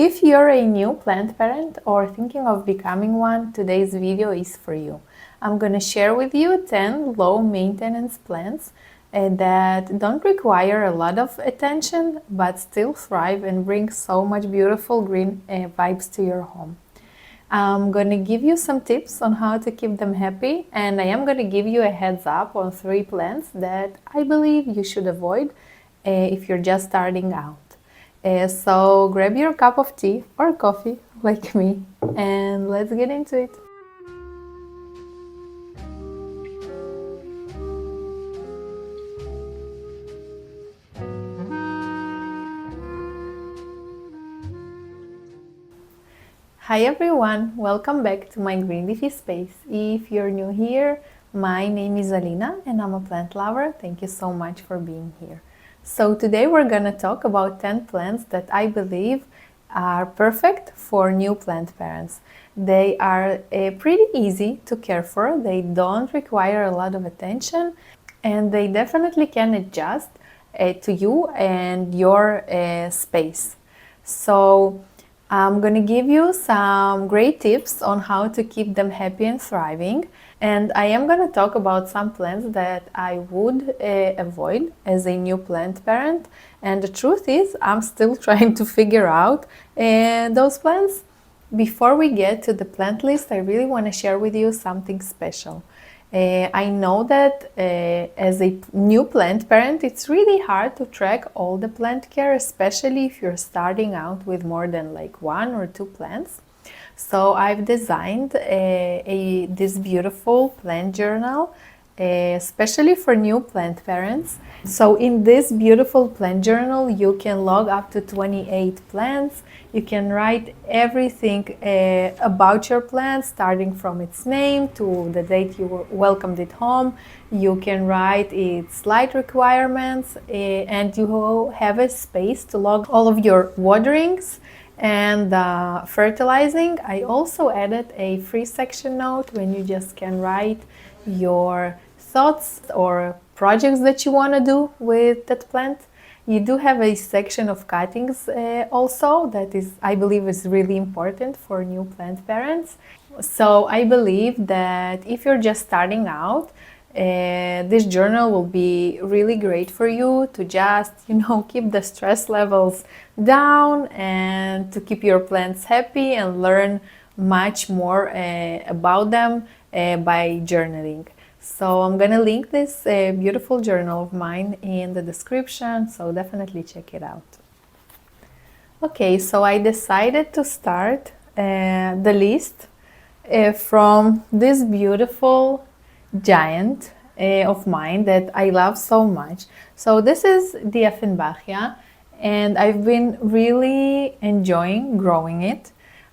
If you're a new plant parent or thinking of becoming one, today's video is for you. I'm going to share with you 10 low maintenance plants that don't require a lot of attention but still thrive and bring so much beautiful green vibes to your home. I'm going to give you some tips on how to keep them happy, and I am going to give you a heads up on 3 plants that I believe you should avoid if you're just starting out. So grab your cup of tea or coffee like me and let's get into it. Hi everyone, welcome back to my green leafy space. If you're new here, my name is Alina and I'm a plant lover. Thank you so much for being here. So today we're gonna talk about 10 plants that I believe are perfect for new plant parents. They are pretty easy to care for, they don't require a lot of attention, and they definitely can adjust to you and your space. So I'm going to give you some great tips on how to keep them happy and thriving. And I am going to talk about some plants that I would avoid as a new plant parent. And the truth is, I'm still trying to figure out those plants. Before we get to the plant list, I really want to share with you something special. I know that as a new plant parent, it's really hard to track all the plant care, especially if you're starting out with more than like 1 or 2 plants. So I've designed this beautiful plant journal, especially for new plant parents. So in this beautiful plant journal, you can log up to 28 plants. You can write everything about your plant, starting from its name to the date you welcomed it home. You can write its light requirements, and you have a space to log all of your waterings and fertilizing. I also added a free section note when you just can write your thoughts or projects that you want to do with that plant. You do have a section of cuttings also that is, I believe, is really important for new plant parents. So I believe that if you're just starting out, this journal will be really great for you to just, keep the stress levels down and to keep your plants happy and learn much more about them by journaling. So I'm gonna link this beautiful journal of mine in the description, so definitely check it out. Okay, so I decided to start the list from this beautiful giant of mine that I love so much. So this is Dieffenbachia, and I've been really enjoying growing it.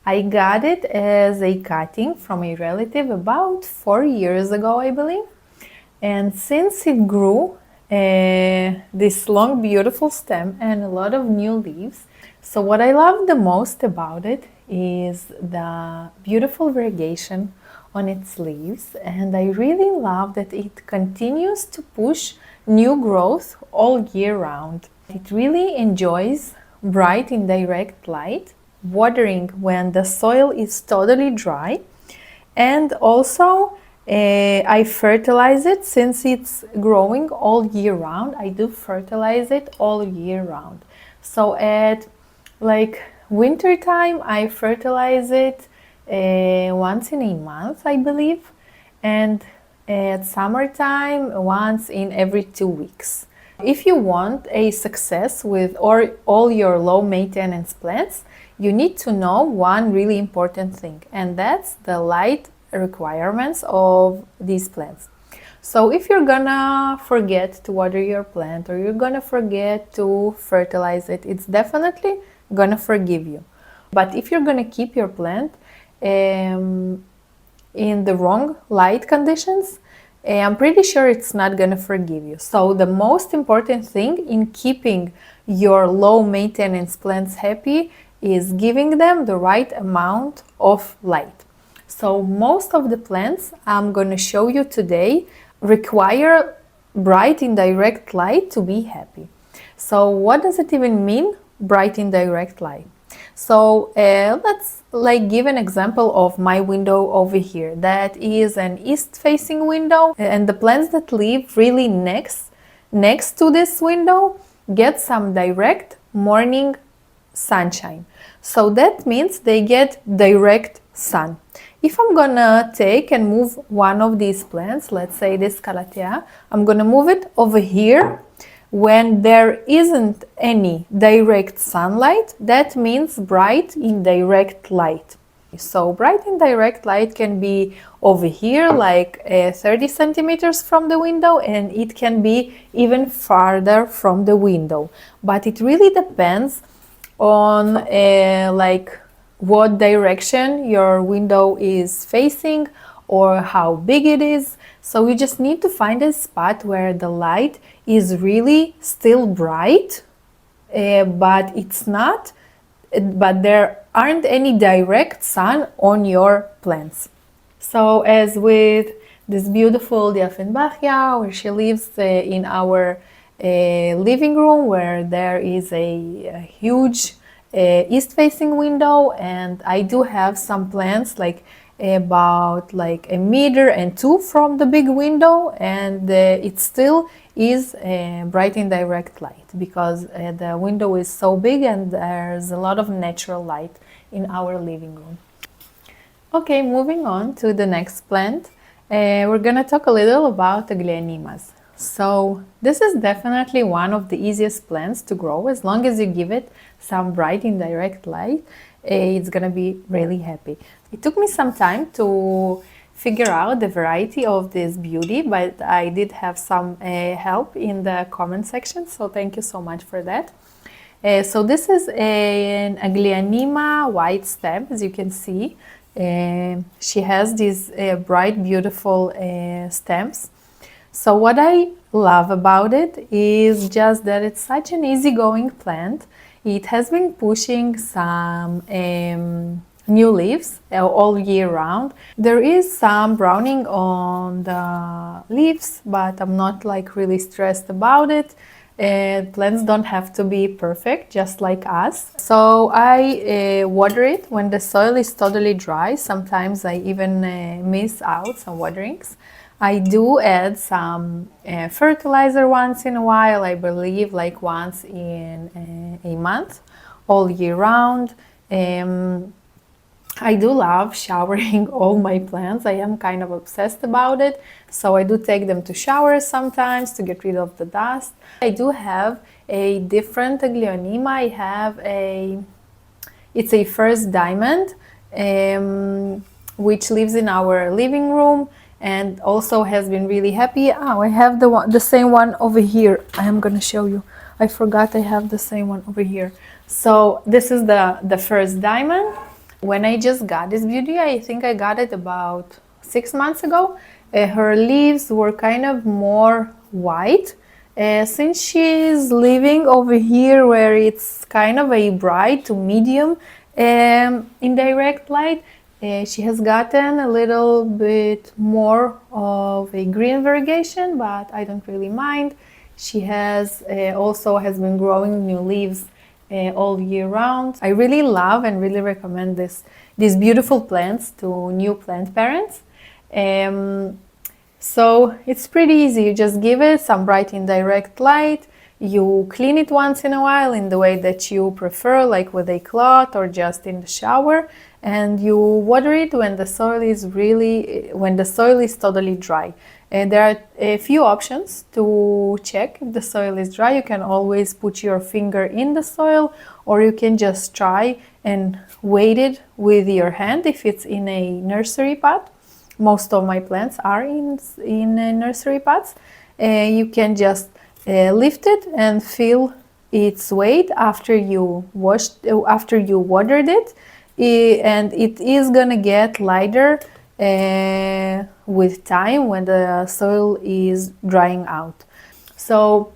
I got it as a cutting from a relative about 4 years ago, I believe. And since it grew this long, beautiful stem and a lot of new leaves, so what I love the most about it is the beautiful variegation on its leaves. And I really love that it continues to push new growth all year round. It really enjoys bright indirect light, watering when the soil is totally dry, and also I fertilize it since it's growing all year round. I do fertilize it all year round. So at like winter time, I fertilize it once in a month, I believe, and at summertime, once in every 2 weeks. If you want a success with all your low maintenance plants, you need to know one really important thing, and that's the light requirements of these plants. So if you're gonna forget to water your plant or you're gonna forget to fertilize it, it's definitely gonna forgive you. But if you're gonna keep your plant in the wrong light conditions, I'm pretty sure it's not gonna forgive you. So the most important thing in keeping your low maintenance plants happy is giving them the right amount of light. So most of the plants I'm going to show you today require bright indirect light to be happy. So what does it even mean, bright indirect light? So let's give an example of my window over here. That is an east-facing window, and the plants that live really next to this window get some direct morning sunshine. So that means they get direct sun. If I'm gonna take and move one of these plants, let's say this Calathea, I'm gonna move it over here when there isn't any direct sunlight. That means bright indirect light. So bright indirect light can be over here, like 30 centimeters from the window, and it can be even farther from the window. But it really depends on like what direction your window is facing or how big it is. So you just need to find a spot where the light is really still bright, but there aren't any direct sun on your plants. So as with this beautiful Dieffenbachia, where she lives in our living room, where there is a huge east-facing window, and I do have some plants like about like 1.2 meters from the big window, and it still is bright indirect light because the window is so big and there's a lot of natural light in our living room. Okay, moving on to the next plant, we're gonna talk a little about Aglaonemas. So this is definitely one of the easiest plants to grow. As long as you give it some bright indirect light, it's gonna be really happy. It took me some time to figure out the variety of this beauty, but I did have some help in the comment section, so thank you so much for that. So this is an Aglaonema white stem, as you can see. She has these bright, beautiful stems. So what I love about it is just that it's such an easygoing plant. It has been pushing some new leaves all year round. There is some browning on the leaves, but I'm not like really stressed about it. Plants don't have to be perfect, just like us. So I water it when the soil is totally dry. Sometimes I even miss out some waterings. I do add some fertilizer once in a while, I believe like once in a month, all year round. I do love showering all my plants. I am kind of obsessed about it. So I do take them to shower sometimes to get rid of the dust. I do have a different Aglaonema. I have it's a first diamond, which lives in our living room and also has been really happy. Oh, I have the same one over here. I am gonna show you. I forgot I have the same one over here. So this is the first diamond. When I just got this beauty, I think I got it about 6 months ago. Her leaves were kind of more white. Since she's living over here where it's kind of a bright to medium indirect light, she has gotten a little bit more of a green variegation, but I don't really mind. She has also has been growing new leaves all year round. I really love and really recommend these beautiful plants to new plant parents. So it's pretty easy. You just give it some bright indirect light. You clean it once in a while in the way that you prefer, like with a cloth or just in the shower, and you water it when the soil is totally dry. And there are a few options to check if the soil is dry. You can always put your finger in the soil, or you can just try and weight it with your hand if it's in a nursery pot. Most of my plants are in nursery pots. You can just lift it and feel its weight after you watered it, and it is gonna get lighter with time when the soil is drying out. So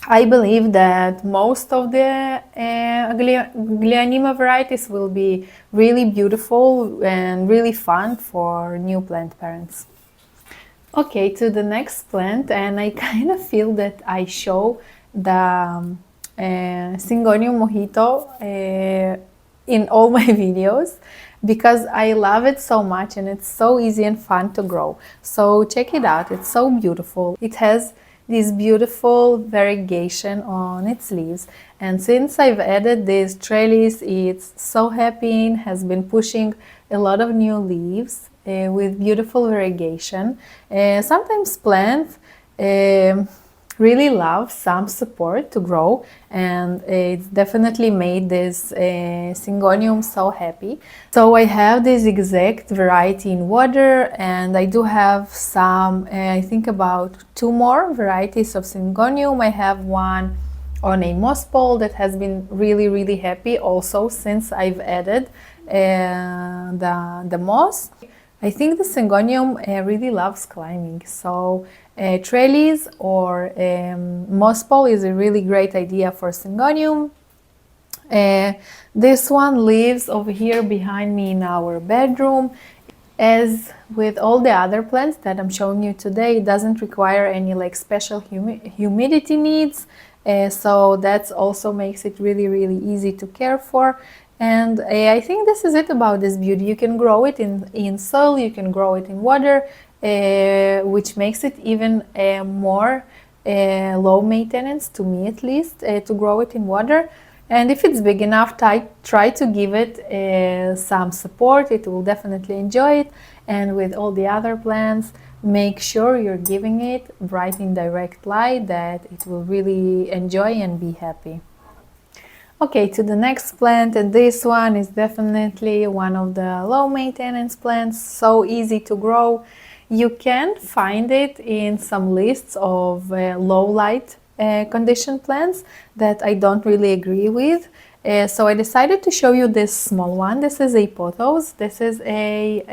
I believe that most of the Aglaonema varieties will be really beautiful and really fun for new plant parents. Okay, to the next plant, and I kind of feel that I show the Syngonium Mojito in all my videos because I love it so much and it's so easy and fun to grow. So check it out, it's so beautiful. It has this beautiful variegation on its leaves, and since I've added this trellis, it's so happy and has been pushing a lot of new leaves with beautiful variegation. Sometimes plants really love some support to grow, and it's definitely made this Syngonium so happy. So I have this exact variety in water, and I do have some, I think about 2 more varieties of Syngonium. I have one on a moss pole that has been really happy also since I've added the moss. I think the Syngonium really loves climbing, so trellis or moss pole is a really great idea for Syngonium. This one lives over here behind me in our bedroom. As with all the other plants that I'm showing you today, it doesn't require any like special humidity needs, so that also makes it really easy to care for. And I think this is it about this beauty. You can grow it in soil, you can grow it in water, which makes it even more low maintenance, to me at least, to grow it in water. And if it's big enough, try to give it some support. It will definitely enjoy it. And with all the other plants, make sure you're giving it bright and direct light that it will really enjoy and be happy. Okay, to the next plant, and this one is definitely one of the low maintenance plants, so easy to grow. You can find it in some lists of low light condition plants that I don't really agree with. So I decided to show you this small one. This is a pothos. This is a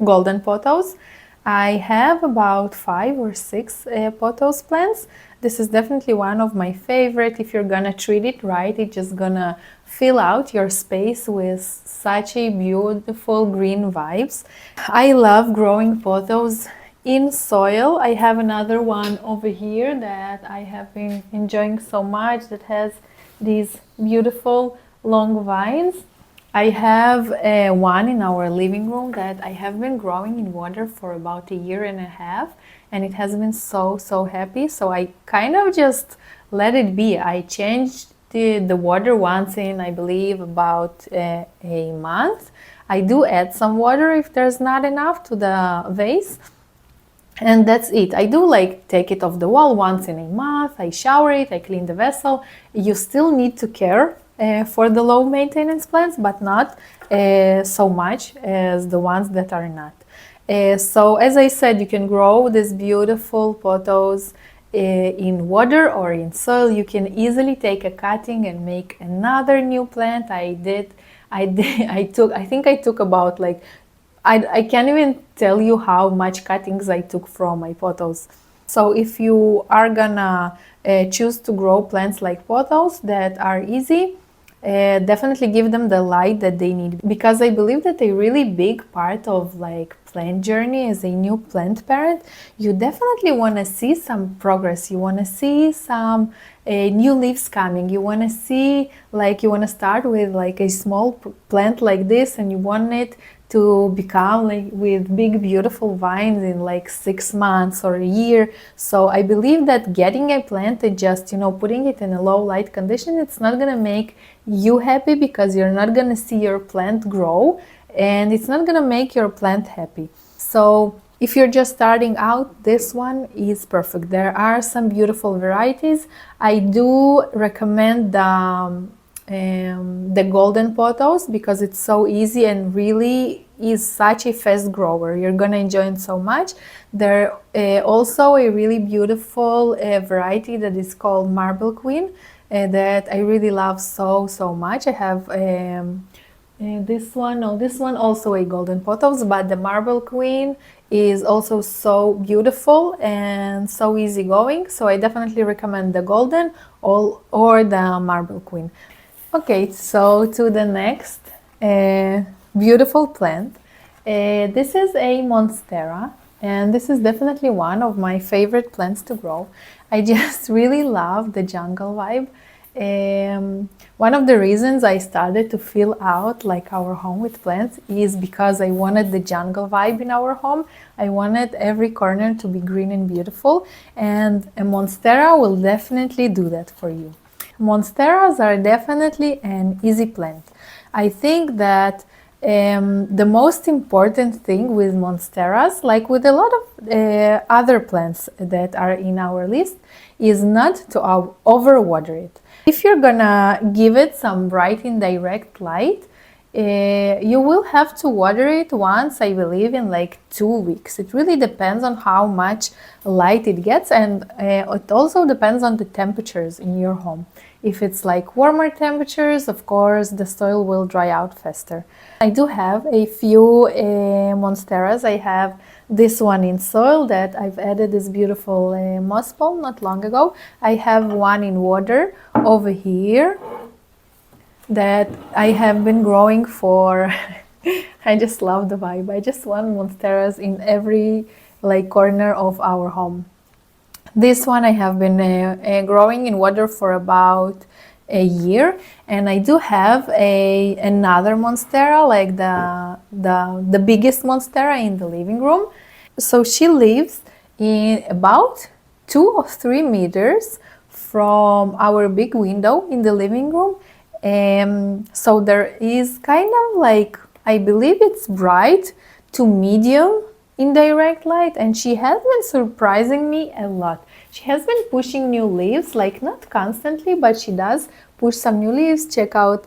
golden pothos. I have about 5 or 6 pothos plants. This is definitely one of my favorite. If you're gonna treat it right, it's just gonna fill out your space with such a beautiful green vibes. I love growing pothos in soil. I have another one over here that I have been enjoying so much that has these beautiful long vines. I have one in our living room that I have been growing in water for about 1.5 years, and it has been so happy. So I kind of just let it be. I changed the water once in, I believe, about a month. I do add some water if there's not enough to the vase, and that's it. I do like take it off the wall once in a month. I shower it, I clean the vessel. You still need to care for the low maintenance plants, but not so much as the ones that are not. So as I said, you can grow this beautiful pothos in water or in soil. You can easily take a cutting and make another new plant. I think I took about like, I can't even tell you how much cuttings I took from my pothos. So if you are gonna choose to grow plants like pothos that are easy, definitely give them the light that they need, because I believe that a really big part of like plant journey as a new plant parent, you definitely want to see some progress. You want to see some new leaves coming. You want to see, like, you want to start with like a small plant like this, and you want it to become like with big beautiful vines in like 6 months or a year. So I believe that getting a plant and just, putting it in a low light condition, it's not gonna make you happy, because you're not gonna see your plant grow, and it's not gonna make your plant happy. So if you're just starting out, this one is perfect. There are some beautiful varieties. I do recommend the golden pothos because it's so easy and really is such a fast grower. You're gonna enjoy it so much. There also a really beautiful variety that is called Marble Queen that I really love so much. I have this one also a golden pothos, but the Marble Queen is also so beautiful and so easygoing. So I definitely recommend the golden or the Marble Queen. Okay, so to the next beautiful plant. This is a Monstera, and this is definitely one of my favorite plants to grow. I just really love the jungle vibe. One of the reasons I started to fill out like our home with plants is because I wanted the jungle vibe in our home. I wanted every corner to be green and beautiful, and a Monstera will definitely do that for you. Monsteras are definitely an easy plant. I think that the most important thing with Monsteras, like with a lot of other plants that are in our list, is not to overwater it. If you're gonna give it some bright indirect light, you will have to water it once, I believe, in like 2 weeks. It really depends on how much light it gets, and it also depends on the temperatures in your home. If it's like warmer temperatures, of course, the soil will dry out faster. I do have a few Monsteras. I have this one in soil that I've added this beautiful moss ball not long ago. I have one in water over here that I have been growing for I just love the vibe. I just want Monsteras in every like corner of our home. This one I have been growing in water for about a year, and I do have another Monstera, like the biggest Monstera in the living room. So she lives in about 2 or 3 meters from our big window in the living room. So there is kind of like, I believe it's bright to medium indirect light, and she has been surprising me a lot. She has been pushing new leaves, like not constantly, but she does push some new leaves. Check out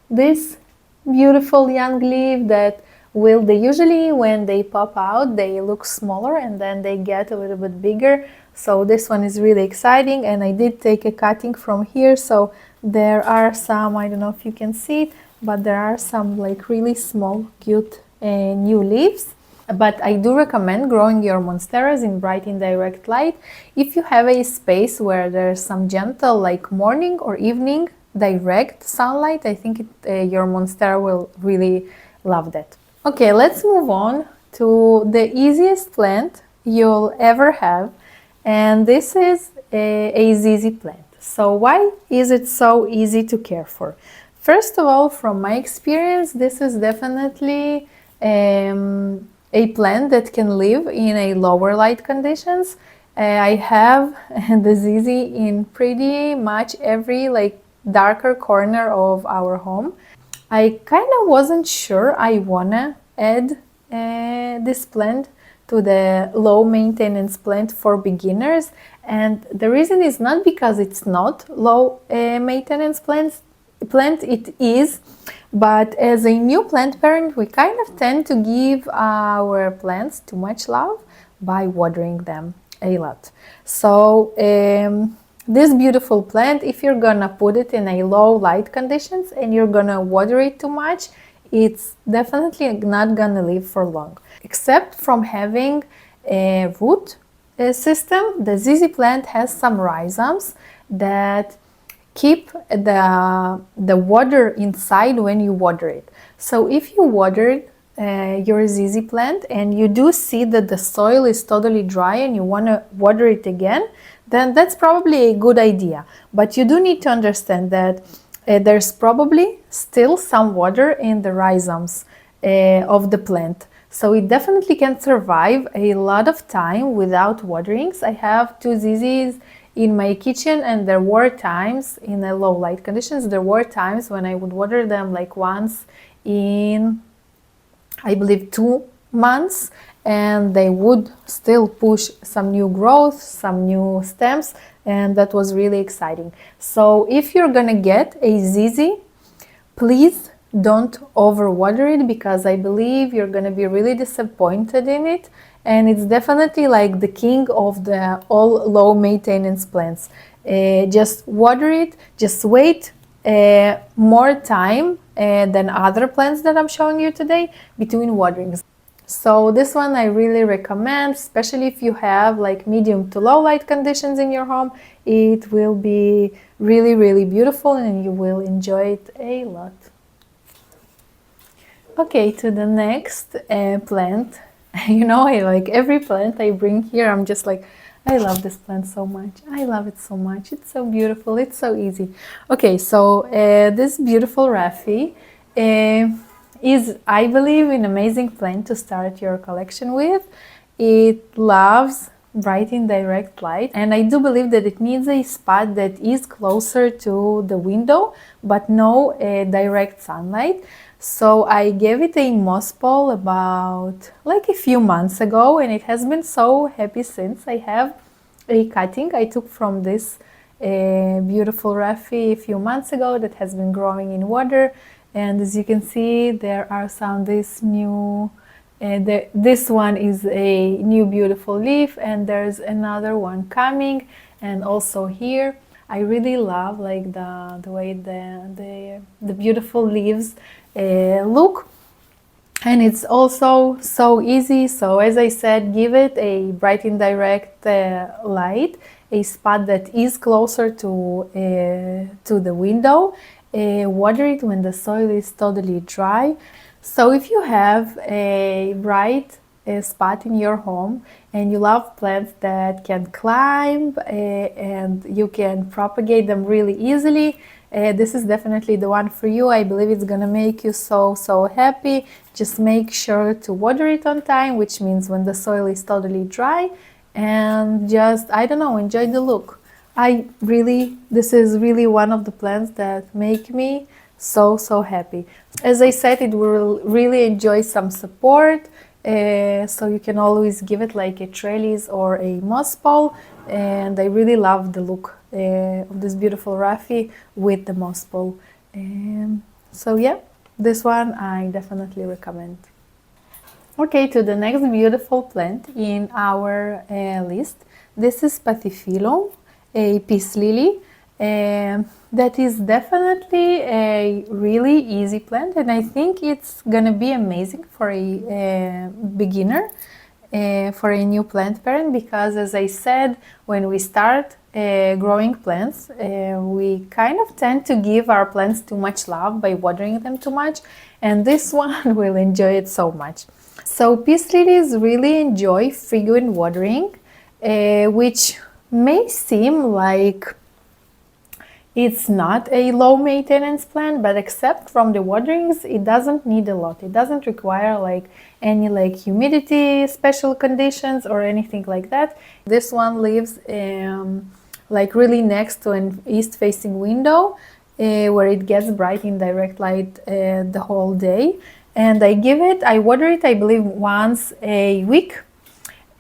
this beautiful young leaf that they usually, when they pop out, they look smaller and then they get a little bit bigger. So this one is really exciting, and I did take a cutting from here, so there are some, I don't know if you can see it, but there are some like really small cute new leaves. But I do recommend growing your Monsteras in bright indirect light if you have a space where there's some gentle like morning or evening direct sunlight. I think your Monstera will really love that. Okay, let's move on to the easiest plant you'll ever have, and this is a ZZ plant. So why is it so easy to care for? First of all, from my experience, this is definitely a plant that can live in a lower light conditions. I have the ZZ in pretty much every like darker corner of our home. I kind of wasn't sure I wanna add this plant to the low maintenance plant for beginners, and the reason is not because it's not low maintenance plant, it is, but as a new plant parent we kind of tend to give our plants too much love by watering them a lot. So this beautiful plant, if you're gonna put it in a low light conditions and you're gonna water it too much, it's definitely not gonna live for long. Except from having a root system, the ZZ plant has some rhizomes that keep the water inside when you water it. So if you water your ZZ plant and you do see that the soil is totally dry and you want to water it again, then that's probably a good idea. But you do need to understand that there's probably still some water in the rhizomes of the plant. So it definitely can survive a lot of time without waterings. I have 2 ZZs in my kitchen, and there were times in the low light conditions, there were times when I would water them like once in, I believe, 2 months, and they would still push some new growth, some new stems, and that was really exciting. So if you're gonna get a ZZ, please don't overwater it, because I believe you're gonna be really disappointed in it, and it's definitely like the king of the all low maintenance plants. Just water it, just wait more time than other plants that I'm showing you today between waterings. So this one I really recommend, especially if you have like medium to low light conditions in your home. It will be really, really beautiful and you will enjoy it a lot. Okay, to the next plant. You know, like every plant I bring here, I'm just like, I love this plant so much. I love it so much. It's so beautiful. It's so easy. Okay, so this beautiful Rhaphi is, I believe, an amazing plant to start your collection with. It loves bright and direct light, and I do believe that it needs a spot that is closer to the window, but no direct sunlight. So I gave it a moss pole about like a few months ago, and it has been so happy since. I have a cutting I took from this beautiful Rhaphi a few months ago that has been growing in water, and as you can see, there are some this new this one is a new beautiful leaf, and there's another one coming, and also here I really love like the way the beautiful leaves look, and it's also so easy. So as I said, give it a bright and direct light, a spot that is closer to the window. Water it when the soil is totally dry. So if you have a bright spot in your home and you love plants that can climb and you can propagate them really easily, this is definitely the one for you. I believe it's gonna make you so happy. Just make sure to water it on time, which means when the soil is totally dry, and just, I don't know, enjoy the look. This is really one of the plants that make me so happy. As I said, it will really enjoy some support, so you can always give it like a trellis or a moss pole, and I really love the look of this beautiful Rhaphi with the moss pole. So yeah, this one I definitely recommend. Okay, to the next beautiful plant in our list. This is Pathiphyllum, a peace lily. That is definitely a really easy plant, and I think it's gonna be amazing for a beginner, for a new plant parent, because as I said, when we start growing plants, we kind of tend to give our plants too much love by watering them too much, and this one will enjoy it so much. So peace lilies really enjoy frequent watering, which may seem like it's not a low maintenance plant, but except from the waterings, it doesn't need a lot. It doesn't require like any like humidity, special conditions or anything like that. This one lives like really next to an east facing window where it gets bright in direct light the whole day. And I water it, I believe, once a week.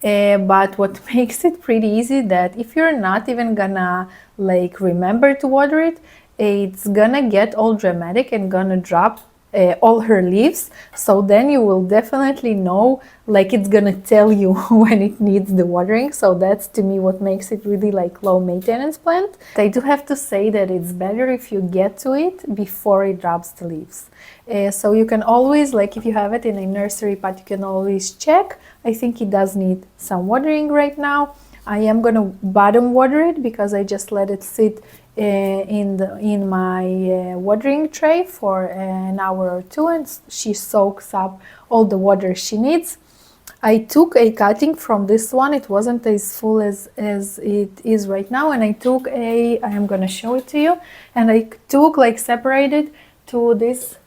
But what makes it pretty easy that if you're not even gonna like remember to water it, it's gonna get all dramatic and gonna drop all her leaves. So then you will definitely know, like it's gonna tell you when it needs the watering. So that's to me what makes it really like low maintenance plant. I do have to say that it's better if you get to it before it drops the leaves. So you can always, like if you have it in a nursery pot, you can always check. I think it does need some watering right now. I am gonna bottom water it because I just let it sit in my watering tray for an hour or two, and she soaks up all the water she needs. I took a cutting from this one. It wasn't as full as it is right now, and I am gonna show it to you, and I took like separated to this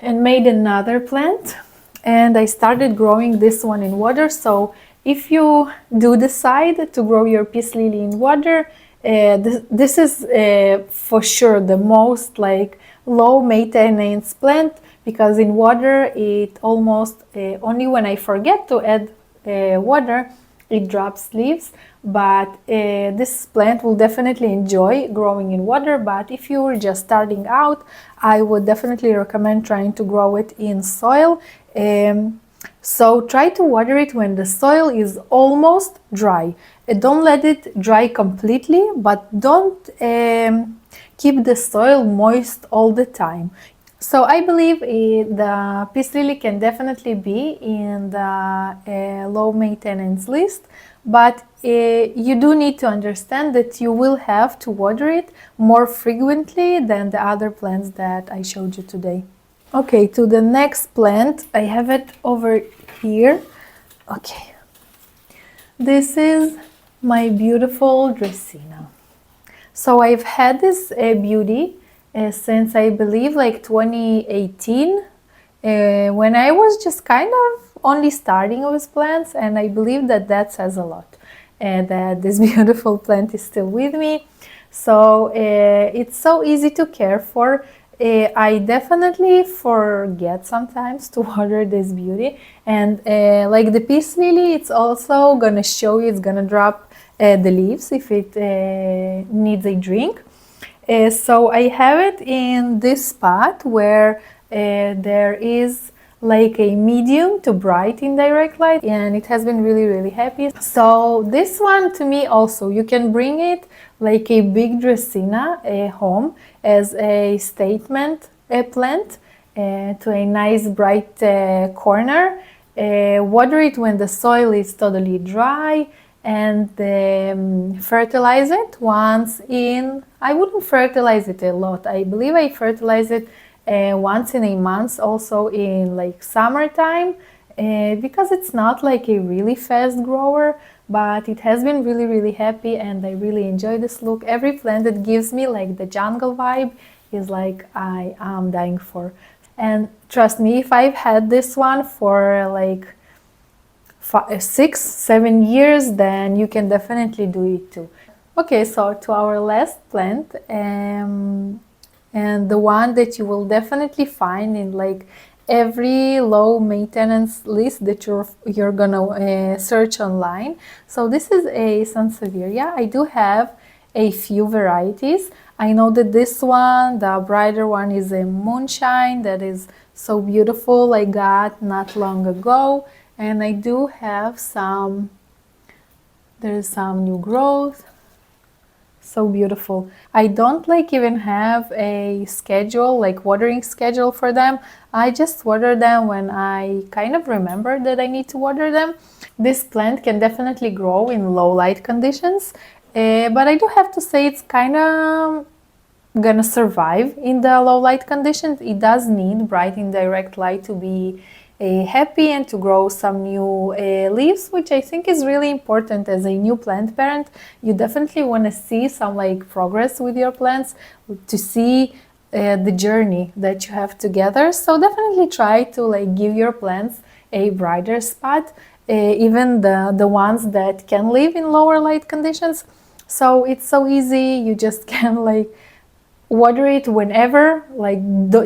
and made another plant, and I started growing this one in water. So if you do decide to grow your peace lily in water, this is for sure the most like low maintenance plant, because in water it almost only when I forget to add water it drops leaves. But this plant will definitely enjoy growing in water. But if you were just starting out, I would definitely recommend trying to grow it in soil. So try to water it when the soil is almost dry. Don't let it dry completely, but don't keep the soil moist all the time. So I believe the peace lily can definitely be in the low maintenance list, but you do need to understand that you will have to water it more frequently than the other plants that I showed you today. Okay, to the next plant, I have it over here. Okay, this is My beautiful Dracaena. So I've had this beauty since I believe like 2018, when I was just kind of only starting with plants, and I believe that that says a lot, that this beautiful plant is still with me. So it's so easy to care for. I definitely forget sometimes to water this beauty, and like the peace lily, it's also gonna show you, it's gonna drop the leaves if it needs a drink. So I have it in this spot where there is like a medium to bright indirect light, and it has been really happy. So this one to me also, you can bring it like a big Dracaena home as a statement plant to a nice bright corner. Water it when the soil is totally dry, and fertilize it once in, I wouldn't fertilize it a lot. I believe I fertilize it once in a month, also in like summertime, because it's not like a really fast grower, but it has been really happy, and I really enjoy this look. Every plant that gives me like the jungle vibe is like I am dying for. And trust me, if I've had this one for like 6-7 years, then you can definitely do it too. Okay, so to our last plant, and the one that you will definitely find in like every low maintenance list that you're gonna search online. So this is a Sansevieria. I do have a few varieties. I know that this one, the brighter one, is a moonshine that is so beautiful. I got not long ago, and I do have some, there's some new growth. So beautiful. I don't like even have a schedule, like watering schedule for them. I just water them when I kind of remember that I need to water them. This plant can definitely grow in low light conditions, but I do have to say it's kind of gonna survive in the low light conditions. It does need bright indirect light to be happy and to grow some new leaves, which I think is really important as a new plant parent. You definitely want to see some like progress with your plants, to see the journey that you have together. So definitely try to like give your plants a brighter spot, even the ones that can live in lower light conditions. So it's so easy. You just can like water it whenever, like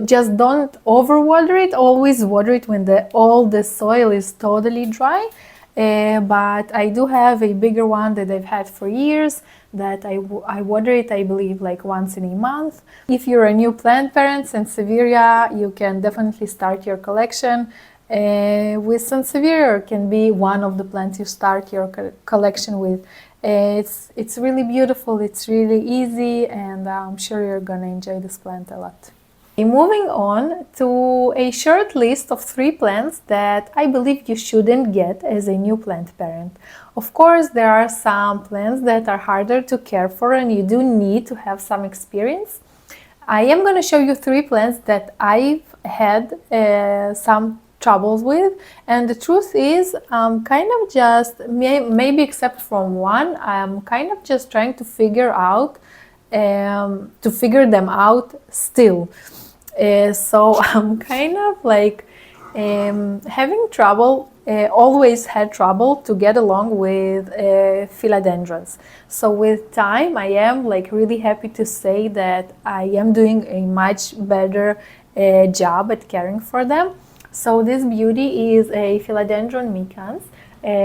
just don't over water it. Always water it when all the soil is totally dry. But I do have a bigger one that I've had for years that I water it, I believe, like once in a month. If you're a new plant parent, Sansevieria, you can definitely start your collection with Sansevieria, or can be one of the plants you start your collection with. It's really beautiful, it's really easy, and I'm sure you're gonna enjoy this plant a lot. Moving on to a short list of 3 plants that I believe you shouldn't get as a new plant parent. Of course, there are some plants that are harder to care for and you do need to have some experience. I am going to show you 3 plants that I've had some troubles with, and the truth is I'm kind of just, maybe except from one, I'm kind of just trying to figure them out still. So I'm kind of like having trouble, always had trouble to get along with philodendrons. So with time, I am like really happy to say that I am doing a much better job at caring for them. So this beauty is a philodendron micans,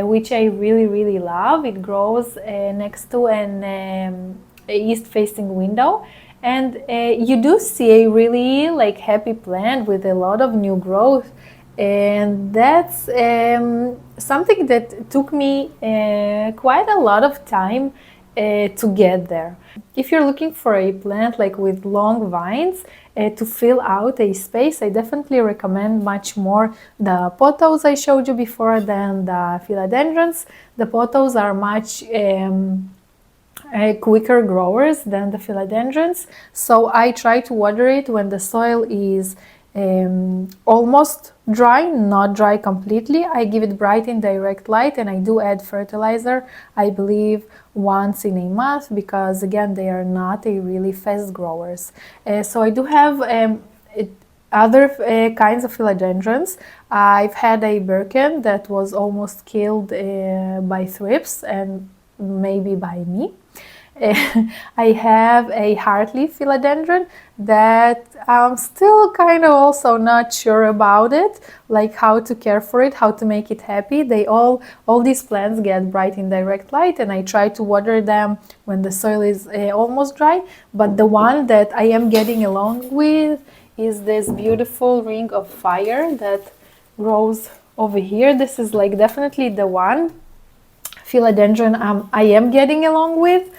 which I really love. It grows next to an east-facing window, and you do see a really like happy plant with a lot of new growth, and that's something that took me quite a lot of time to get there. If you're looking for a plant like with long vines to fill out a space, I definitely recommend much more the pothos I showed you before than the philodendrons. The pothos are much quicker growers than the philodendrons, so I try to water it when the soil is almost dry, not dry completely. I give it bright and direct light, and I do add fertilizer, I believe once in a month, because again they are not a really fast growers. So I do have other kinds of philodendrons. I've had a Birken that was almost killed by thrips and maybe by me. I have a heartleaf philodendron that I'm still kind of also not sure about it, like how to care for it, how to make it happy. All these plants get bright in direct light, and I try to water them when the soil is almost dry. But the one that I am getting along with is this beautiful ring of fire that grows over here. This is like definitely the one philodendron I am getting along with.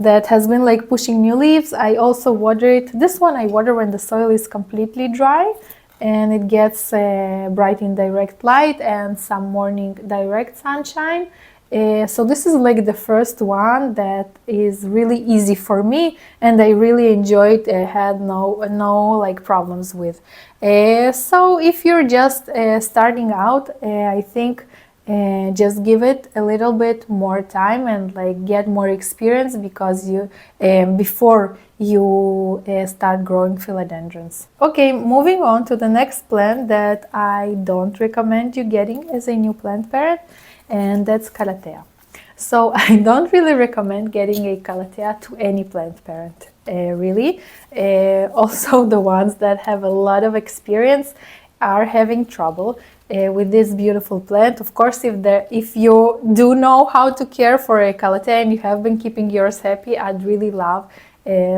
That has been like pushing new leaves. I also water it. This one I water when the soil is completely dry and it gets bright in direct light and some morning direct sunshine. So this is like the first one that is really easy for me, and I really enjoyed. Had no like problems with. So if you're just starting out, I think just give it a little bit more time and like get more experience, because you before you start growing philodendrons. Okay, moving on to the next plant that I don't recommend you getting as a new plant parent, and that's Calathea. So I don't really recommend getting a Calathea to any plant parent, really. Also the ones that have a lot of experience are having trouble with this beautiful plant. Of course, if you do know how to care for a Calathea and you have been keeping yours happy, I'd really love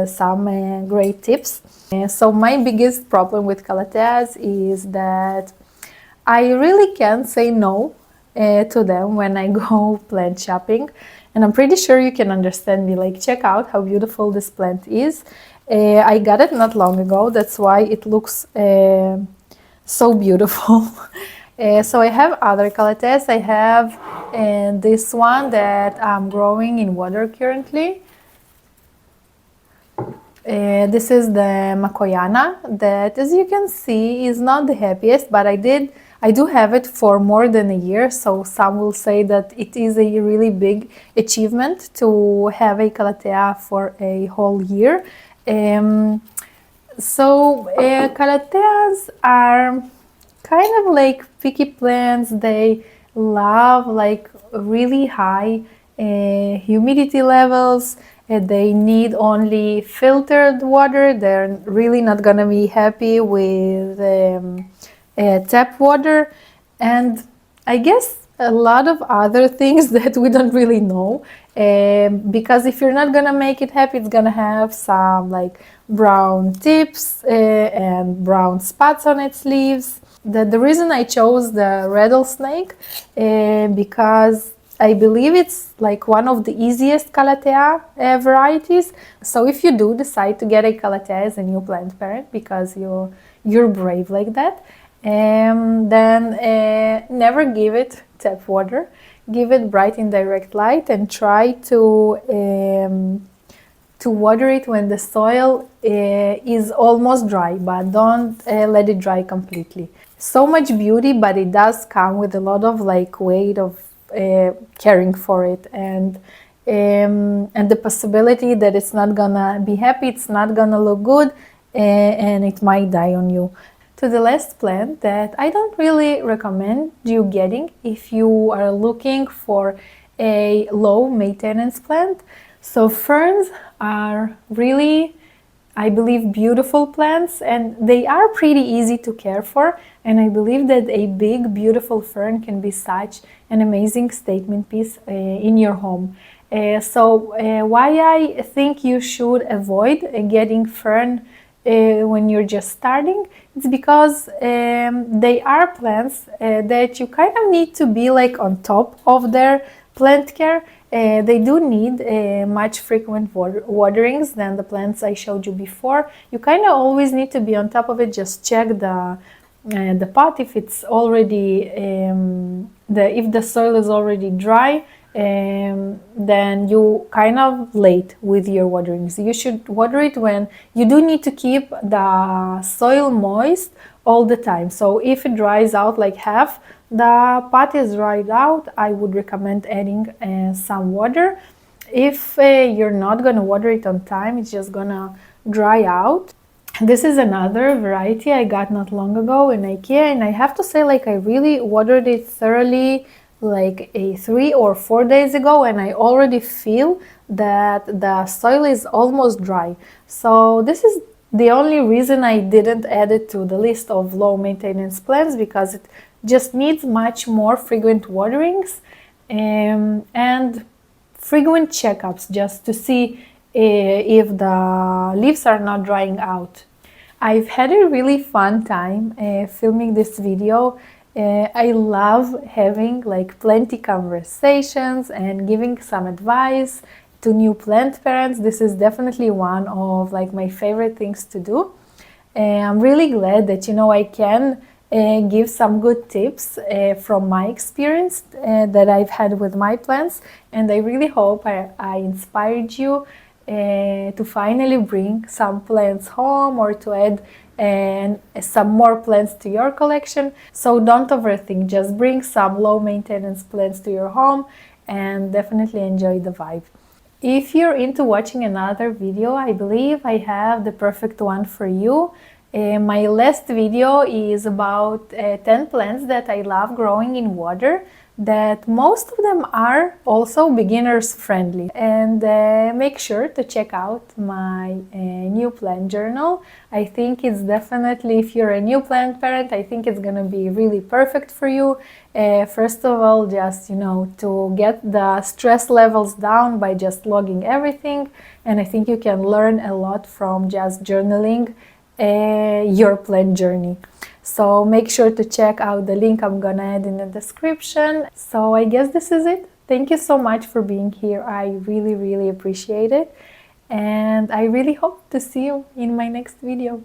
some great tips. So my biggest problem with Calatheas is that I really can't say no to them when I go plant shopping, and I'm pretty sure you can understand me. Like, check out how beautiful this plant is. I got it not long ago, that's why it looks so beautiful. So I have other Calatheas. I have this one that I'm growing in water currently. This is the Makoyana that, as you can see, is not the happiest, but I do have it for more than a year, so some will say that it is a really big achievement to have a Calathea for a whole year. Calatheas are kind of like picky plants. They love like really high humidity levels. They need only filtered water. They're really not gonna be happy with tap water, and I guess a lot of other things that we don't really know, because if you're not gonna make it happy, it's gonna have some like brown tips and brown spots on its leaves. The reason I chose the rattlesnake because I believe it's like one of the easiest Calathea varieties. So if you do decide to get a Calathea as a new plant parent, because you're brave like that, then never give it tap water. Give it bright and direct light, and try to water it when the soil is almost dry, but don't let it dry completely. So much beauty, but it does come with a lot of like weight of caring for it, and the possibility that it's not gonna be happy, it's not gonna look good, and it might die on you. To the last plant that I don't really recommend you getting if you are looking for a low maintenance plant. So ferns are really, I believe, beautiful plants, and they are pretty easy to care for, and I believe that a big beautiful fern can be such an amazing statement piece in your home. Why I think you should avoid getting fern when you're just starting, it's because they are plants that you kind of need to be like on top of their plant care. They do need much frequent waterings than the plants I showed you before. You kind of always need to be on top of it. Just check the pot if it's already if the soil is already dry, then you kind of late with your waterings. You should water it when you do need to keep the soil moist all the time. So if it dries out like half the pot is dried out, I would recommend adding some water. If you're not gonna water it on time, it's just gonna dry out. This is another variety I got not long ago in IKEA, and I have to say, like, I really watered it thoroughly like 3 or 4 days ago, and I already feel that the soil is almost dry. So this is the only reason I didn't add it to the list of low maintenance plants, because it just needs much more frequent waterings and frequent checkups just to see if the leaves are not drying out. I've had a really fun time filming this video. I love having like plenty conversations and giving some advice to new plant parents. This is definitely one of like my favorite things to do. I'm really glad that I can give some good tips from my experience that I've had with my plants, and I really hope I inspired you to finally bring some plants home or to add some more plants to your collection. So don't overthink, just bring some low maintenance plants to your home and definitely enjoy the vibe. If you're into watching another video, I believe I have the perfect one for you. My last video is about 10 plants that I love growing in water, that most of them are also beginners friendly. And make sure to check out my new plant journal. I think it's definitely, if you're a new plant parent, I think it's gonna be really perfect for you. First of all, just to get the stress levels down by just logging everything, and I think you can learn a lot from just journaling your plant journey. So make sure to check out the link I'm gonna add in the description. So I guess this is it. Thank you so much for being here. I really appreciate it, and I really hope to see you in my next video.